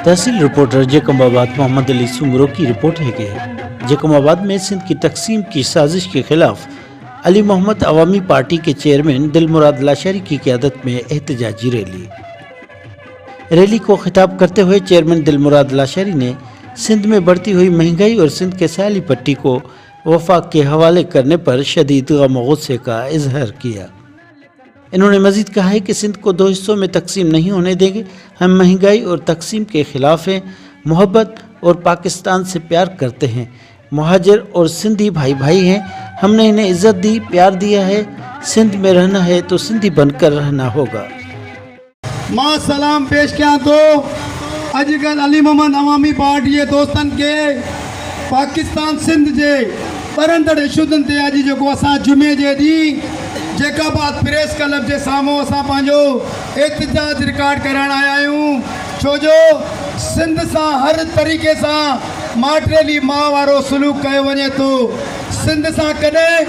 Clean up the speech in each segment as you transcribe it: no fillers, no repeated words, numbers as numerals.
तहसील reporter Jacobabad Mohammad Ali Soomro की report है कि जैकबाबाद में सिंध की तकसीम की साजिश के खिलाफ अली मोहम्मद अवामी पार्टी के चेयरमैन दिलमुराद लाशरी की क़यादत में एहतजाजी रैली को खिताब करते हुए चेयरमैन दिलमुराद लाशरी ने सिंध में बढ़ती हुई महंगाई और सिंध के सैली पट्टी को वफाक के हवाले करने पर शदीद गम और गुस्से का इजहार किया। इन्होंने मजीद कहा है कि सिंध को दो हिस्सों में तकसीम नहीं होने देंगे। हम महंगाई और तकसीम के खिलाफ हैं, मोहब्बत और पाकिस्तान से प्यार करते हैं। मुहाजिर और सिंधी भाई भाई हैं। हमने इन्हें इज्जत दी, प्यार दिया है। सिंध में रहना है तो सिंधी बनकर रहना होगा। मां सलाम पेश किया तो अजकल अली मोहम्मद अवामी पार्टी के दोस्तन के पाकिस्तान सिंध जे परंदड़ इशूदन ते अज जो असां जुमे जे ॾींहुं जैकबाबाद प्रेस क्लब के सामूं असां पंहिंजो एहतजाज रिकॉर्ड कराइण आया आहियूं, छो जो सिंध सां हर तरीक़े सां माटेली मां वारो सलूक कयो वञे थो। सिंध सां कॾहिं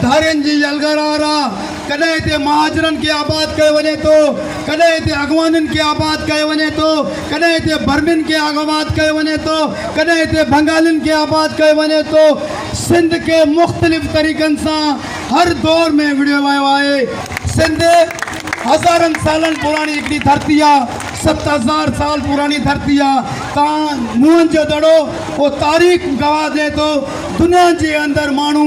धारियुनि जी अलगरार आहे, कॾहिं हिते महाजरनि खे आबाद कयो वञे थो, कॾहिं हिते अॻवाननि खे आबाद कयो वञे थो, कॾहिं हिते बर्मिन खे आबाद कयो वञे थो, कॾहिं हिते बंगालियुनि खे आबाद कयो वञे थो। सिंध के मुख़्तलिफ़ तरीक़नि सां हर दौर में विढ़ियो वियो आहे। सिंध हज़ारनि सालनि पुरानी हिकिड़ी धरती आहे, 7000 साल पुरानी धरती आहे। तव्हां मुंहनि जो दड़ो वो तारीख़ गवाह ॾिए थो। दुनिया जे अंदरि माण्हू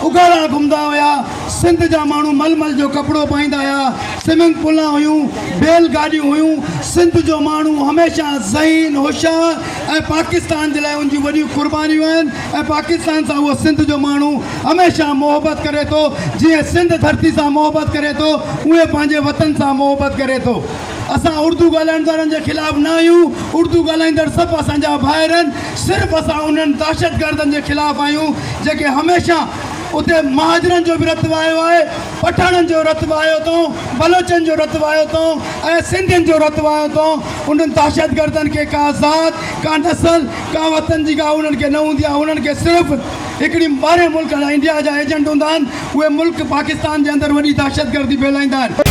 उघाड़ा घुमंदा हुया, सिंध जा माण्हू मलमल जो कपिड़ो पाईंदा हुया, स्विमिंग पूल हुयूं, बैल गाॾियूं हुयूं। सिंध जो माण्हू हमेशह ज़हीन होशियार ऐं पाकिस्तान जे लाइ उन जूं वॾियूं कुर्बानियूं आहिनि ऐं पाकिस्तान सां उहो सिंध जो माण्हू हमेशह मोहबत करे थो। जीअं सिंध धरती सां मोहबत करे थो, उहे पंहिंजे वतन सां मोहबत करे थो। असां उर्दू ॻाल्हाईंदड़नि जे ख़िलाफ़ न आहियूं, उर्दू ॻाल्हाईंदड़ सभु असांजा भाइर आहिनि। सिर्फ़ु असां उन्हनि दहशतगर्दनि जे ख़िलाफ़ आहियूं जेके हमेशह उते महाजरनि जो बि रतु आयो आहे, पठाणनि जो रतु आयो अथऊं, बलोचनि जो रतु आयो अथऊं ऐं सिंधियुनि जो रतु आयो अथऊं। उन्हनि दहशतगर्दनि खे का ज़ात, का नसल, का वतन जी का उन्हनि खे न हूंदी आहे। उन्हनि खे सिर्फ़ु हिकिड़ी ॿाहिरि मुल्क इंडिया जा एजेंट हूंदा आहिनि। उहे मुल्क पाकिस्तान जे अंदरि वॾी दहशतगर्दी फैलाईंदा आहिनि।